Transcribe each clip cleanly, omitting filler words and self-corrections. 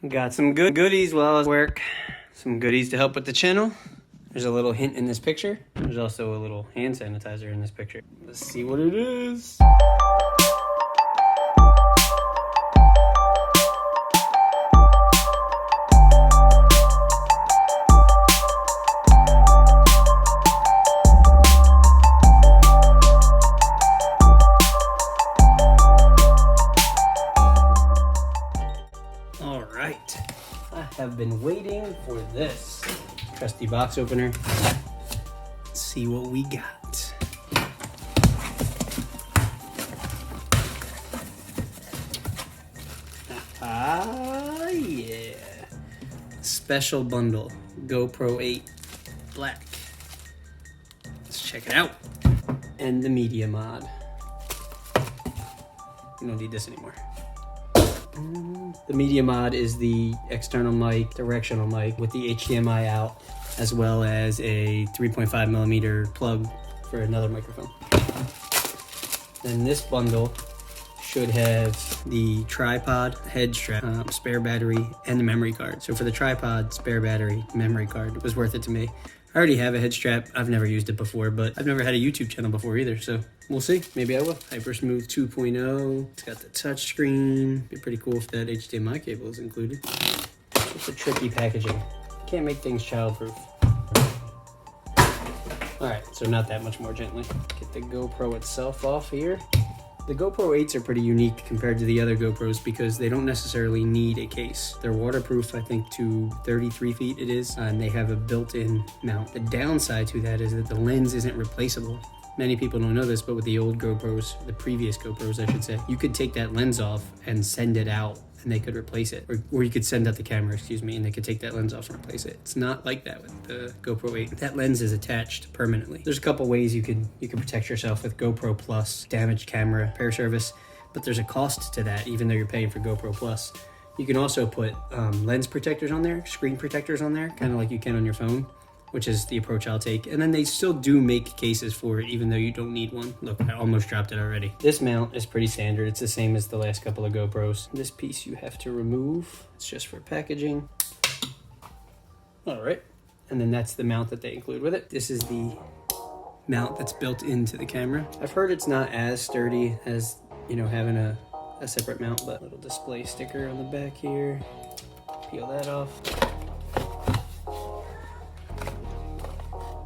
Got some goodies while I was at work. Some goodies to help with the channel. There's a little hint in this picture. There's also a little hand sanitizer in this picture. Let's see what it is. All right, I have been waiting for this trusty box opener. Let's see what we got. Ah, yeah. Special bundle, GoPro 8 Black. Let's check it out. And the media mod. We don't need this anymore. The media mod is the external mic, directional mic with the HDMI out, as well as a 3.5mm plug for another microphone. Then this bundle should have the tripod, head strap, spare battery, and the memory card. So for the tripod, spare battery, memory card, it was worth it to me. I already have a head strap. I've never used it before, but I've never had a YouTube channel before either, so we'll see. Maybe I will. Hypersmooth 2.0. It's got the touch screen. Be pretty cool if that HDMI cable is included. It's a tricky packaging. Can't make things childproof. All right, so not that much more gently. Get the GoPro itself off here. The GoPro 8s are pretty unique compared to the other GoPros because they don't necessarily need a case. They're waterproof, I think, to 33 feet it is, and they have a built-in mount. The downside to that is that the lens isn't replaceable. Many people don't know this, but with the old GoPros, the previous GoPros, I should say, you could take that lens off and send it out and they could replace it. Or you could send out the camera, excuse me, and they could take that lens off and replace it. It's not like that with the GoPro 8. That lens is attached permanently. There's a couple ways you can protect yourself with GoPro Plus, damaged camera repair service, but there's a cost to that even though you're paying for GoPro Plus. You can also put lens protectors on there, screen protectors on there, kind of like you can on your phone, which is the approach I'll take. And then they still do make cases for it, even though you don't need one. Look, I almost dropped it already. This mount is pretty standard. It's the same as the last couple of GoPros. This piece you have to remove. It's just for packaging. All right. And then that's the mount that they include with it. This is the mount that's built into the camera. I've heard it's not as sturdy as, you know, having a separate mount, but a little display sticker on the back here. Peel that off.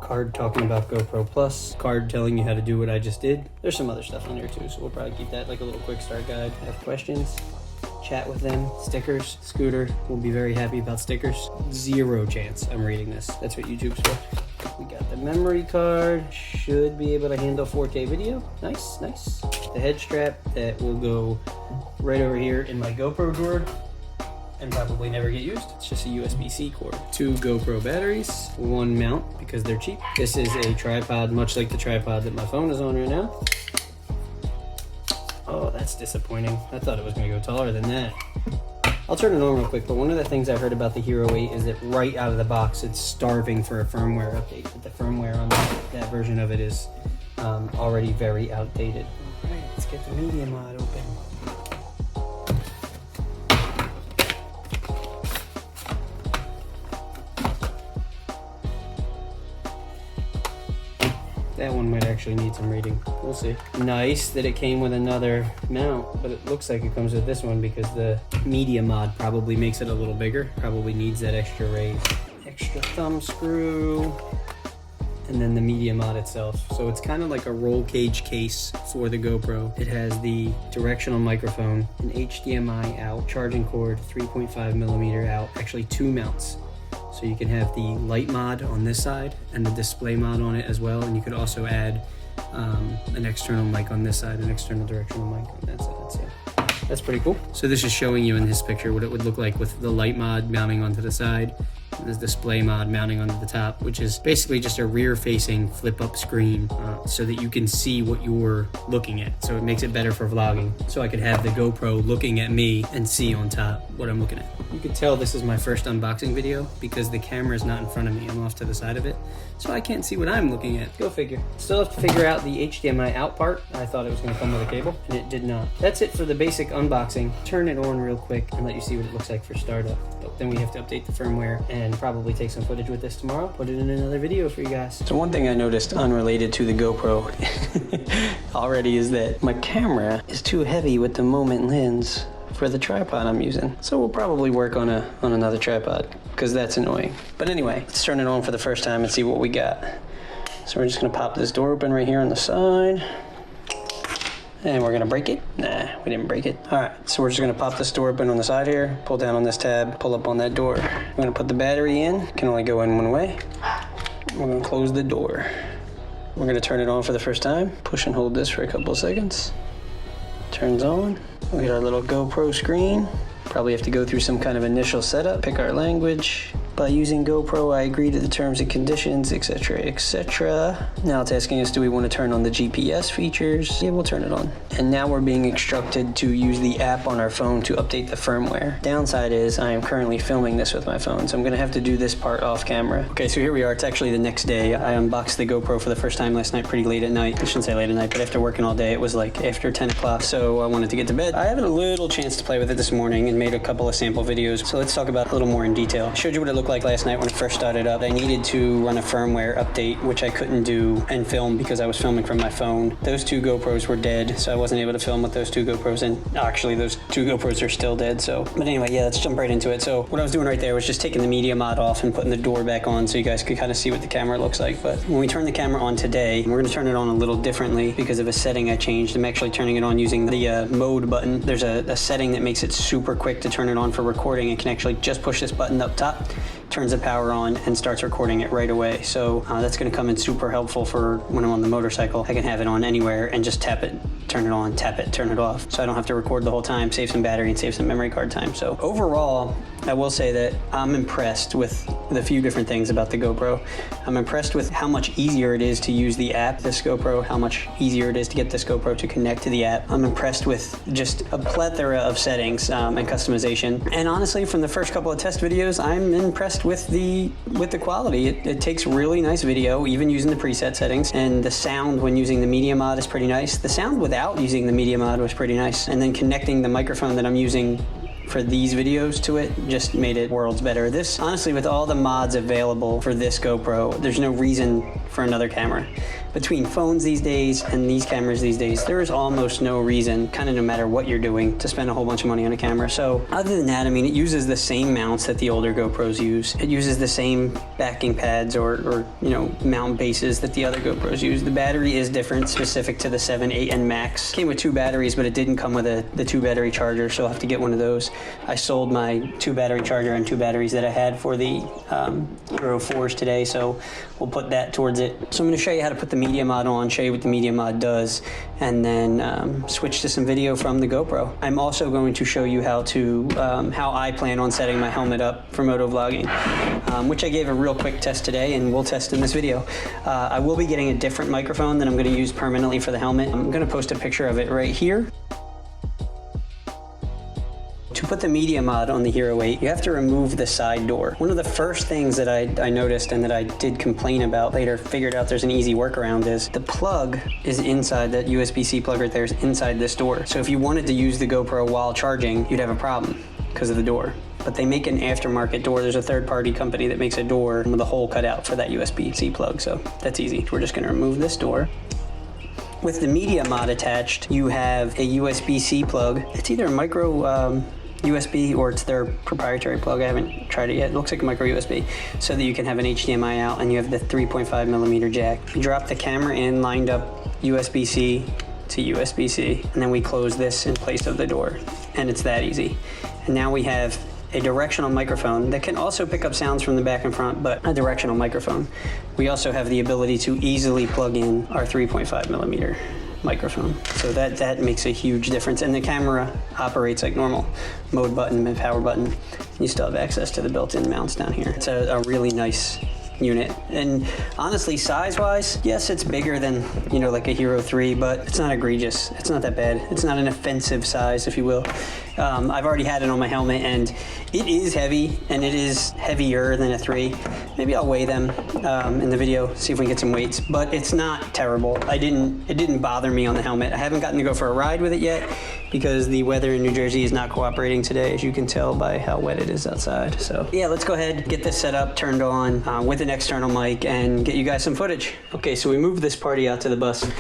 Card talking about GoPro Plus, card telling you how to do what I just did. There's some other stuff on there too, so we'll probably keep that like a little quick start guide. Have questions, chat with them. Stickers, Scooter will be very happy about stickers. Zero chance I'm reading this. That's what YouTube's for. We got the memory card, should be able to handle 4K video. Nice, nice. The head strap that will go right over here in my GoPro drawer and probably never get used. It's just a USB-C cord. 2 GoPro batteries, 1 mount because they're cheap. This is a tripod, much like the tripod that my phone is on right now. Oh, that's disappointing. I thought it was gonna go taller than that. I'll turn it on real quick, but one of the things I heard about the Hero 8 is that right out of the box, it's starving for a firmware update. But the firmware on that version of it is already very outdated. All right, let's get the media mod open. That one might actually need some reading. We'll see. Nice that it came with another mount, but it looks like it comes with this one because the media mod probably makes it a little bigger. Probably needs that extra raise. Extra thumb screw. And then the media mod itself. So it's kind of like a roll cage case for the GoPro. It has the directional microphone, an HDMI out, charging cord, 3.5mm out, actually 2 mounts. So you can have the light mod on this side and the display mod on it as well. And you could also add an external mic on this side, an external directional mic on that side. So that's pretty cool. So this is showing you in this picture what it would look like with the light mod mounting onto the side There's display mod mounting onto the top, which is basically just a rear-facing flip-up screen so that you can see what you're looking at. So it makes it better for vlogging. So I could have the GoPro looking at me and see on top what I'm looking at. You could tell this is my first unboxing video because the camera is not in front of me. I'm off to the side of it, so I can't see what I'm looking at. Go figure. Still have to figure out the HDMI out part. I thought it was going to come with a cable, and it did not. That's it for the basic unboxing. Turn it on real quick and let you see what it looks like for startup. But then we have to update the firmware and probably take some footage with this tomorrow. Put it in another video for you guys. So one thing I noticed unrelated to the GoPro already is that my camera is too heavy with the moment lens for the tripod I'm using. So we'll probably work on another tripod because that's annoying. But anyway, let's turn it on for the first time and see what we got. So we're just gonna pop this door open right here on the side. And we're gonna break it? Nah, we didn't break it. All right, so we're just gonna pop this door open on the side here, pull down on this tab, pull up on that door. We're gonna put the battery in, can only go in one way. We're gonna close the door. We're gonna turn it on for the first time. Push and hold this for a couple of seconds. Turns on. We get our little GoPro screen. Probably have to go through some kind of initial setup, pick our language. By using GoPro, I agree to the terms and conditions, etc., etc. Now it's asking us, do we want to turn on the GPS features? Yeah, we'll turn it on. And now we're being instructed to use the app on our phone to update the firmware. Downside is I am currently filming this with my phone, so I'm gonna have to do this part off camera. Okay, so here we are. It's actually the next day. I unboxed the GoPro for the first time last night, pretty late at night. I shouldn't say late at night, but after working all day, it was like after 10 o'clock, so I wanted to get to bed. I had a little chance to play with it this morning and made a couple of sample videos, so let's talk about it a little more in detail. I showed you what it looked like last night when it first started up. I needed to run a firmware update, which I couldn't do and film because I was filming from my phone. Those two GoPros were dead, so I wasn't able to film with those two GoPros, and actually those two GoPros are still dead. So, but anyway, yeah, let's jump right into it. So what I was doing right there was just taking the media mod off and putting the door back on so you guys could kind of see what the camera looks like. But when we turn the camera on today, we're going to turn it on a little differently because of a setting I changed. I'm actually turning it on using the mode button. There's a setting that makes it super quick to turn it on for recording and can actually just push this button up top, turns the power on and starts recording it right away. So that's going to come in super helpful for when I'm on the motorcycle. I can have it on anywhere and just tap it, turn it on, tap it, turn it off. So I don't have to record the whole time, save some battery and save some memory card time. So overall, I will say that I'm impressed with a few different things about the GoPro. I'm impressed with how much easier it is to use the app, this GoPro, how much easier it is to get this GoPro to connect to the app. I'm impressed with just a plethora of settings and customization. And honestly, from the first couple of test videos, I'm impressed with the quality. It takes really nice video, even using the preset settings. And the sound when using the media mod is pretty nice. The sound without using the media mod was pretty nice. And then connecting the microphone that I'm using for these videos to it just made it worlds better. This, honestly, with all the mods available for this GoPro, there's no reason for another camera. Between phones these days and these cameras these days, there is almost no reason, kind of no matter what you're doing, to spend a whole bunch of money on a camera. So other than that, I mean, it uses the same mounts that the older GoPros use. It uses the same backing pads or you know, mount bases that the other GoPros use. The battery is different, specific to the 7, 8, and Max. Came with 2 batteries, but it didn't come with the 2 battery charger, so I'll have to get one of those. I sold my 2 battery charger and 2 batteries that I had for the Hero 4s today, so we'll put that towards it. So I'm going to show you how to put the media mod on, show you what the media mod does, and then switch to some video from the GoPro. I'm also going to show you how I plan on setting my helmet up for MotoVlogging, which I gave a real quick test today, and we'll test in this video. I will be getting a different microphone that I'm going to use permanently for the helmet. I'm going to post a picture of it right here. To put the media mod on the Hero 8, you have to remove the side door. One of the first things that I noticed and that I did complain about later, figured out there's an easy workaround, is the plug is inside, that USB-C plug right there is inside this door. So if you wanted to use the GoPro while charging, you'd have a problem because of the door. But they make an aftermarket door. There's a third-party company that makes a door with a hole cut out for that USB-C plug, so that's easy. We're just gonna remove this door. With the media mod attached, you have a USB-C plug. It's either a micro USB or it's their proprietary plug. I haven't tried it yet. It looks like a micro USB, so that you can have an HDMI out and you have the 3.5 millimeter jack. You drop the camera in, lined up USB-C to USB-C, and then we close this in place of the door, and it's that easy. And now we have a directional microphone that can also pick up sounds from the back and front, but a directional microphone. We also have the ability to easily plug in our 3.5 millimeter microphone. So that makes a huge difference. And the camera operates like normal. Mode button and power button. You still have access to the built-in mounts down here. It's a really nice unit. And honestly, size-wise, yes, it's bigger than, you know, like a Hero 3, but it's not egregious. It's not that bad. It's not an offensive size, if you will. I've already had it on my helmet, and it is heavy, and it is heavier than a 3. Maybe I'll weigh them in the video, see if we can get some weights, but it's not terrible. It didn't bother me on the helmet. I haven't gotten to go for a ride with it yet because the weather in New Jersey is not cooperating today, as you can tell by how wet it is outside. So yeah, let's go ahead, get this set up, turned on with an external mic, and get you guys some footage. Okay, so we moved this party out to the bus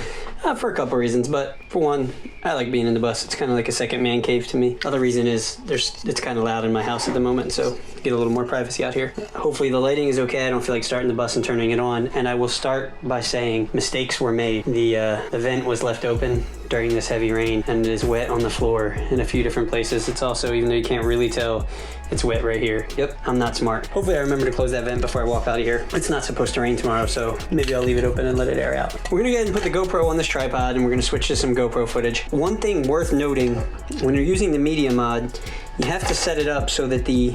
for a couple reasons, but for one, I like being in the bus. It's kind of like a second man cave to me. Other reason is it's kind of loud in my house at the moment, so get a little more privacy out here. Hopefully the lighting is okay. I don't feel like starting the bus and turning it on, and I will start by saying mistakes were made. The vent was left open during this heavy rain, and it is wet on the floor in a few different places. It's also, even though you can't really tell, it's wet right here. Yep, I'm not smart. Hopefully I remember to close that vent before I walk out of here. It's not supposed to rain tomorrow, so maybe I'll leave it open and let it air out. We're gonna go ahead and put the GoPro on this tripod, and we're gonna switch to some GoPro footage. One thing worth noting, when you're using the media mod, you have to set it up so that the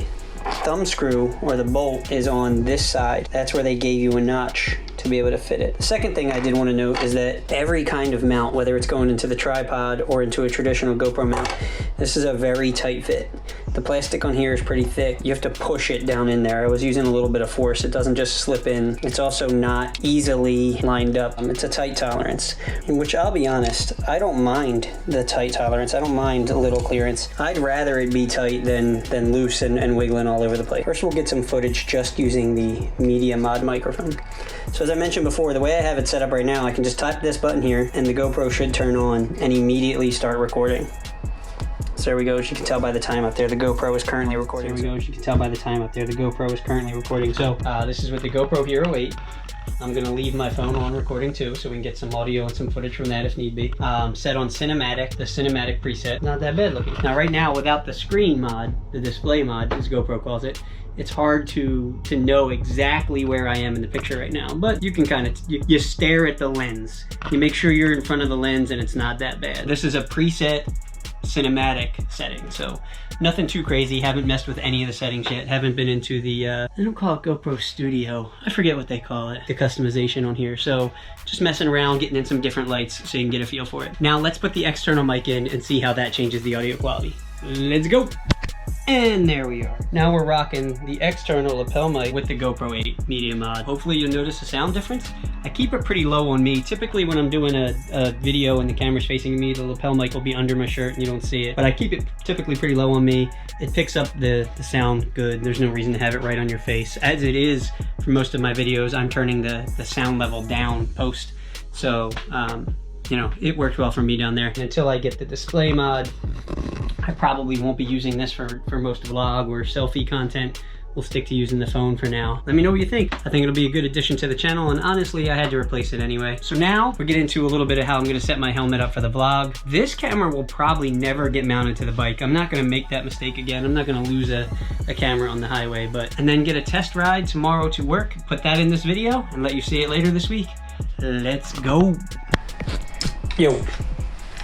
thumb screw or the bolt is on this side. That's where they gave you a notch to be able to fit it. The second thing I did want to note is that every kind of mount, whether it's going into the tripod or into a traditional GoPro mount, this is a very tight fit. The plastic on here is pretty thick. You have to push it down in there. I was using a little bit of force. It doesn't just slip in. It's also not easily lined up. It's a tight tolerance, which I'll be honest, I don't mind the tight tolerance. I don't mind a little clearance. I'd rather it be tight than loose and wiggling all over the place. First, we'll get some footage just using the media mod microphone. So as I mentioned before, the way I have it set up right now, I can just tap this button here and the GoPro should turn on and immediately start recording. So there we go, as you can tell by the time up there, the GoPro is currently recording. So this is with the GoPro Hero 8. I'm gonna leave my phone on recording too, so we can get some audio and some footage from that if need be. Set on cinematic, the cinematic preset. Not that bad looking. Now right now, without the screen mod, the display mod, as GoPro calls it, it's hard to know exactly where I am in the picture right now, but you can kind of, you stare at the lens. You make sure you're in front of the lens and it's not that bad. This is a preset cinematic setting, so nothing too crazy. Haven't messed with any of the settings yet. Haven't been into the I don't call it GoPro Studio, I forget what they call it, the customization on here. So just messing around, getting in some different lights so you can get a feel for it. Now let's put the external mic in and see how that changes the audio quality. Let's go. And there we are. Now we're rocking the external lapel mic with the GoPro 8 media mod. Hopefully you'll notice a sound difference. I keep it pretty low on me. Typically when I'm doing a video and the camera's facing me, the lapel mic will be under my shirt and you don't see it. But I keep it typically pretty low on me. It picks up the sound good. There's no reason to have it right on your face. As it is for most of my videos, I'm turning the sound level down post. So, you know, it worked well for me down there. And until I get the display mod, I probably won't be using this for MotoVlog or selfie content. We'll stick to using the phone for now. Let me know what you think. I think it'll be a good addition to the channel, and honestly, I had to replace it anyway. So now we'll get into a little bit of how I'm gonna set my helmet up for the vlog. This camera will probably never get mounted to the bike. I'm not gonna make that mistake again. I'm not gonna lose a camera on the highway, and then get a test ride tomorrow to work, put that in this video, and let you see it later this week. Let's go. Yo.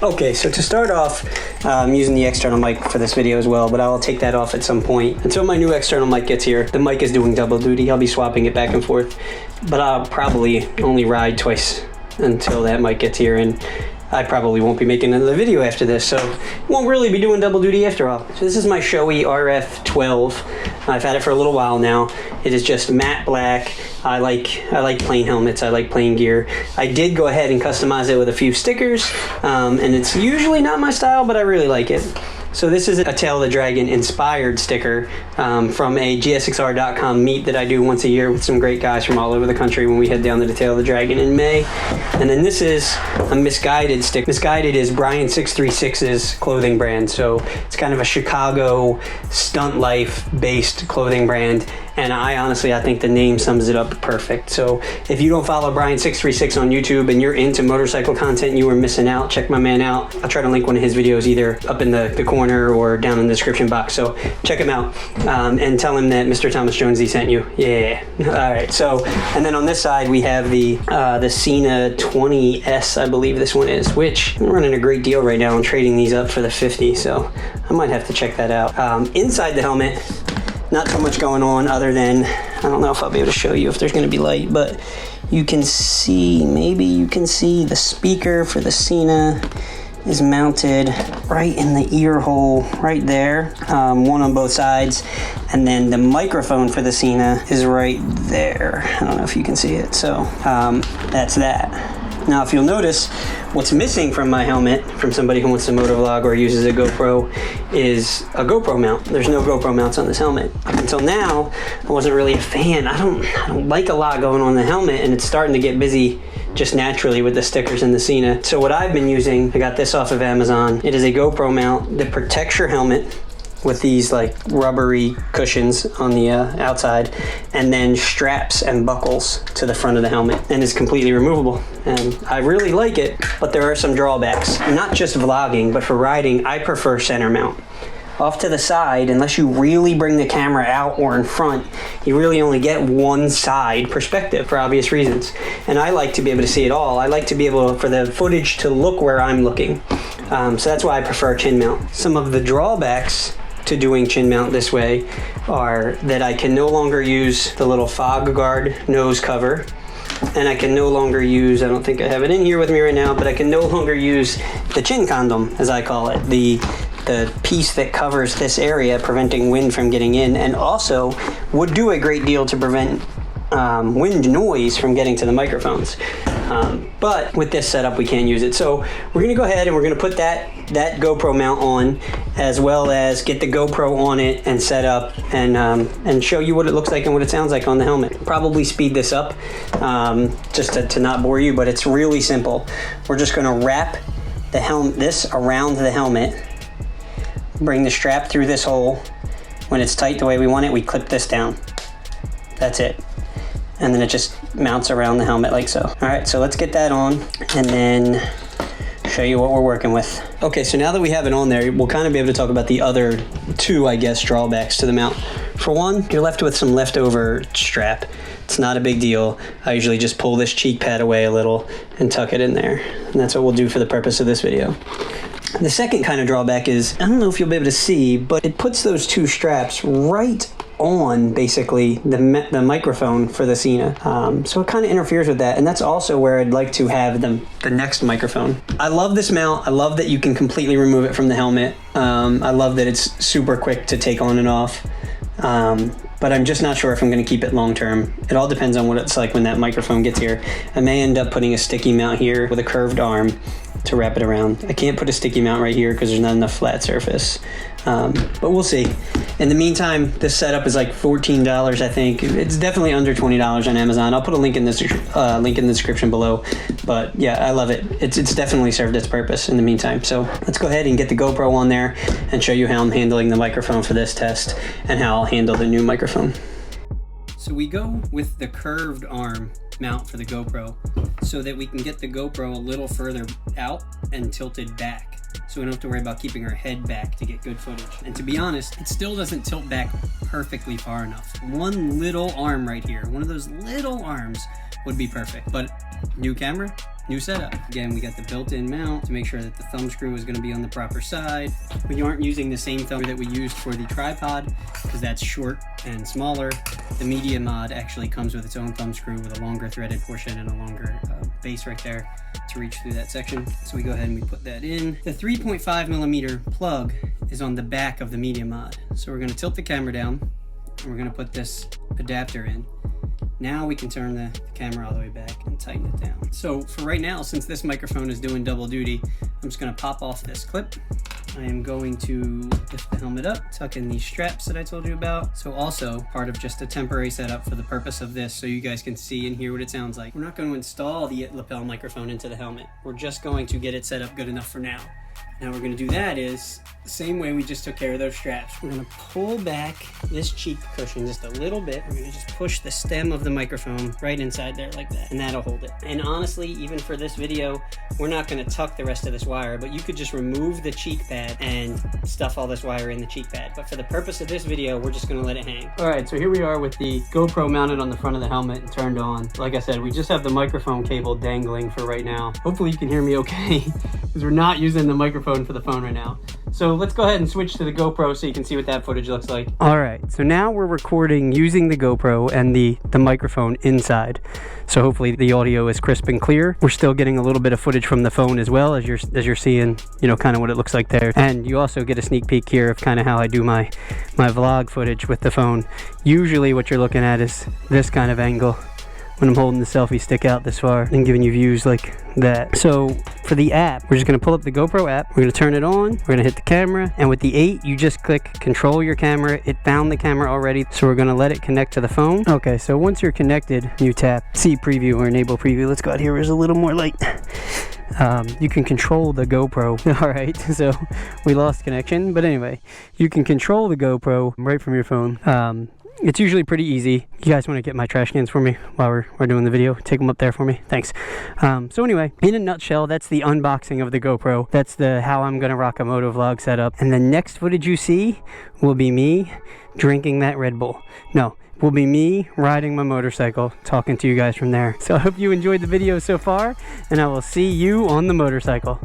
Okay, so to start off, I'm using the external mic for this video as well, but I'll take that off at some point. Until my new external mic gets here, the mic is doing double duty. I'll be swapping it back and forth, but I'll probably only ride twice until that mic gets here, and I probably won't be making another video after this, so won't really be doing double duty after all. So this is my Shoei RF12. I've had it for a little while now. It is just matte black. I like plain helmets. I like plain gear. I did go ahead and customize it with a few stickers, and it's usually not my style, but I really like it. So this is a Tail of the Dragon inspired sticker from a gsxr.com meet that I do once a year with some great guys from all over the country when we head down to the Tail of the Dragon in May. And then this is a Misguided stick. Misguided is Brian 636's clothing brand. So it's kind of a Chicago stunt life based clothing brand. And I think the name sums it up perfect. So if you don't follow Brian 636 on YouTube and you're into motorcycle content, you are missing out. Check my man out. I'll try to link one of his videos either up in the corner corner or down in the description box. So check him out and tell him that Mr. Thomas Jonesy sent you. Yeah. All right. So, and then on this side we have the Cena 20S, I believe this one is, which I'm running a great deal right now. I'm trading these up for the 50, so I might have to check that out. Inside the helmet, not so much going on other than, I don't know if I'll be able to show you if there's going to be light, but you can see, maybe you can see the speaker for the Cena is mounted right in the ear hole right there, one on both sides, and then the microphone for the Cena is right there. I don't know if you can see it. So that's that. Now, if you'll notice, what's missing from my helmet, from somebody who wants to motovlog or uses a GoPro, is a GoPro mount. There's no GoPro mounts on this helmet. Up until now, I wasn't really a fan. I don't like a lot going on the helmet, and it's starting to get busy just naturally with the stickers and the Cena. So what I've been using, I got this off of Amazon. It is a GoPro mount that protects your helmet with these like rubbery cushions on the outside, and then straps and buckles to the front of the helmet, and is completely removable. And I really like it, but there are some drawbacks. Not just vlogging, but for riding, I prefer center mount. Off to the side, unless you really bring the camera out or in front, you really only get one side perspective for obvious reasons. And I like to be able to see it all. I like to be able for the footage to look where I'm looking. So that's why I prefer chin mount. Some of the drawbacks to doing chin mount this way are that I can no longer use the little fog guard nose cover, and I can no longer use, I don't think I have it in here with me right now, but I can no longer use the chin condom, as I call it, the piece that covers this area, preventing wind from getting in, and also would do a great deal to prevent wind noise from getting to the microphones. But with this setup, we can't use it. So we're gonna go ahead and we're gonna put that GoPro mount on, as well as get the GoPro on it and set up, and show you what it looks like and what it sounds like on the helmet. Probably speed this up just to not bore you, but it's really simple. We're just gonna wrap this around the helmet, bring the strap through this hole. When it's tight the way we want it, we clip this down. That's it. And then it just mounts around the helmet like so. All right, so let's get that on and then show you what we're working with. Okay, so now that we have it on there, we'll kind of be able to talk about the other two, I guess, drawbacks to the mount. For one, you're left with some leftover strap. It's not a big deal. I usually just pull this cheek pad away a little and tuck it in there. And that's what we'll do for the purpose of this video. The second kind of drawback is, I don't know if you'll be able to see, but it puts those two straps right on basically the microphone for the Cena. So it kind of interferes with that, and that's also where I'd like to have the next microphone. I love this mount. I love that you can completely remove it from the helmet. I love that it's super quick to take on and off. But I'm just not sure if I'm going to keep it long term. It all depends on what it's like when that microphone gets here. I may end up putting a sticky mount here with a curved arm to wrap it around. I can't put a sticky mount right here because there's not enough flat surface. But we'll see. In the meantime, this setup is like $14, I think. It's definitely under $20 on Amazon. I'll put a link in the description below. But yeah, I love it. It's definitely served its purpose in the meantime. So let's go ahead and get the GoPro on there and show you how I'm handling the microphone for this test and how I'll handle the new microphone. So we go with the curved arm mount for the GoPro so that we can get the GoPro a little further out and tilted back, so we don't have to worry about keeping our head back to get good footage. And to be honest, it still doesn't tilt back perfectly far enough. One little arm right here, one of those little arms would be perfect. But new camera, new setup. Again, we got the built-in mount to make sure that the thumb screw is going to be on the proper side. We aren't using the same thumb that we used for the tripod because that's short and smaller. The Media Mod actually comes with its own thumb screw with a longer threaded portion and a longer base right there to reach through that section. So we go ahead and we put that in. The 3.5mm plug is on the back of the Media Mod. So we're going to tilt the camera down and we're going to put this adapter in. Now we can turn the camera all the way back and tighten it down. So for right now, since this microphone is doing double duty, I'm just going to pop off this clip. I am going to lift the helmet up, tuck in these straps that I told you about. So also part of just a temporary setup for the purpose of this, so you guys can see and hear what it sounds like. We're not going to install the lapel microphone into the helmet. We're just going to get it set up good enough for now. Now we're gonna do that is the same way we just took care of those straps. We're gonna pull back this cheek cushion just a little bit. We're gonna just push the stem of the microphone right inside there like that, and that'll hold it. And honestly, even for this video, we're not gonna tuck the rest of this wire, but you could just remove the cheek pad and stuff all this wire in the cheek pad. But for the purpose of this video, we're just gonna let it hang. All right, so here we are with the GoPro mounted on the front of the helmet and turned on. Like I said, we just have the microphone cable dangling for right now. Hopefully you can hear me okay, because we're not using the microphone for the phone right now. So let's go ahead and switch to the GoPro so you can see what that footage looks like. All right, so now we're recording using the GoPro and the microphone inside. So hopefully the audio is crisp and clear. We're still getting a little bit of footage from the phone as well, as you're seeing, you know, kind of what it looks like there. And you also get a sneak peek here of kind of how I do my vlog footage with the phone. Usually what you're looking at is this kind of angle when I'm holding the selfie stick out this far and giving you views like that. So for the app, we're just gonna pull up the GoPro app, we're gonna turn it on, we're gonna hit the camera, and with the 8, you just click control your camera. It found the camera already, so we're gonna let it connect to the phone. Okay, so once you're connected, you tap see preview or enable preview. Let's go out here, there's a little more light. You can control the GoPro. All right, so we lost connection, but anyway, you can control the GoPro right from your phone. It's usually pretty easy. You guys want to get my trash cans for me while we're doing the video? Take them up there for me. Thanks. So anyway, in a nutshell, that's the unboxing of the GoPro. That's how I'm going to rock a MotoVlog setup. And the next footage you see will be me drinking that Red Bull. No, will be me riding my motorcycle, talking to you guys from there. So I hope you enjoyed the video so far, and I will see you on the motorcycle.